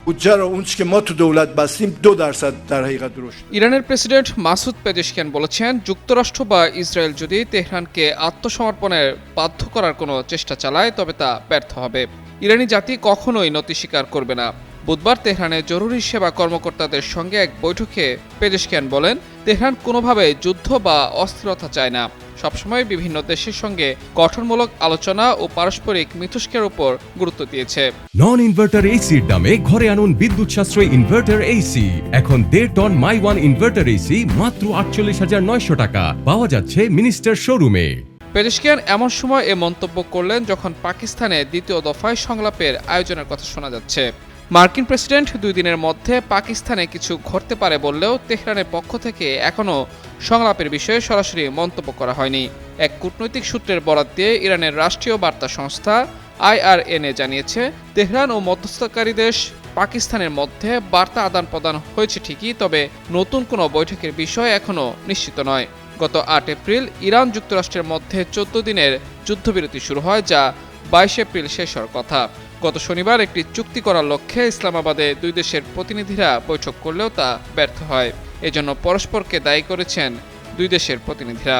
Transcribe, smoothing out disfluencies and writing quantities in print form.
بودجه را اونچه که ما تو دولت بستیم 2% در حقیقت رشد. ইরানের president Masoud Pezeshkian বলেছেন, যুক্তরাষ্ট্র বা ইসরায়েল যদি তেহরানকে আত্মসমর্পণের বাধ্য করার কোনো চেষ্টা চালায় তবে তা ব্যর্থ হবে। ইরানি জাতি কখনোই নতি স্বীকার করবে না। বুধবার তেহরানে জরুরি সেবা কর্মকর্তাদের সঙ্গে এক বৈঠকে পেজেশকিয়ান বলেন, তেহরান কোনোভাবেই যুদ্ধ বা অস্থিরতা চায় না, সবসময় বিভিন্ন দেশের সঙ্গে গঠনমূলক আলোচনা ও পারস্পরিক মিথস্কের উপর গুরুত্ব দিয়েছে। নন ইনভার্টার এসির দামে ঘরে আনুন বিদ্যুৎ সাশ্রয়ী ইনভার্টার এসি। এখন 1.5 ton my one inverter AC মাত্র 48,900 টাকা পাওয়া যাচ্ছে মিনিস্টার শোরুমে। পেজেশকিয়ান এমন সময় এ মন্তব্য করলেন যখন পাকিস্তানে দ্বিতীয় দফায় সংলাপের আয়োজনের কথা শোনা যাচ্ছে। মার্কিন প্রেসিডেন্ট 2 দিনের মধ্যে পাকিস্তানে কিছু ঘটতে পারে বললেও তেহরানের পক্ষ থেকে এখনও সংলাপের বিষয়ে সরাসরি মন্তব্য করা হয়নি। এক কূটনৈতিক সূত্রের বরাত দিয়ে ইরানের রাষ্ট্রীয় বার্তা সংস্থা IRNA জানিয়েছে, তেহরান ও মধ্যস্থতাকারী দেশ পাকিস্তানের মধ্যে বার্তা আদান প্রদান হয়েছে ঠিকই, তবে নতুন কোনো বৈঠকের বিষয় এখনও নিশ্চিত নয়। গত 8 এপ্রিল ইরান যুক্তরাষ্ট্রের মধ্যে 14 দিনের যুদ্ধবিরতি শুরু হয়, যা 22 এপ্রিল শেষ হওয়ার কথা। গত শনিবার একটি চুক্তি করার লক্ষ্যে ইসলামাবাদে 2 দেশের প্রতিনিধিরা বৈঠক করলেও তা ব্যর্থ হয়। এজন্য পরস্পরকে দায়ী করেছেন 2 দেশের প্রতিনিধিরা।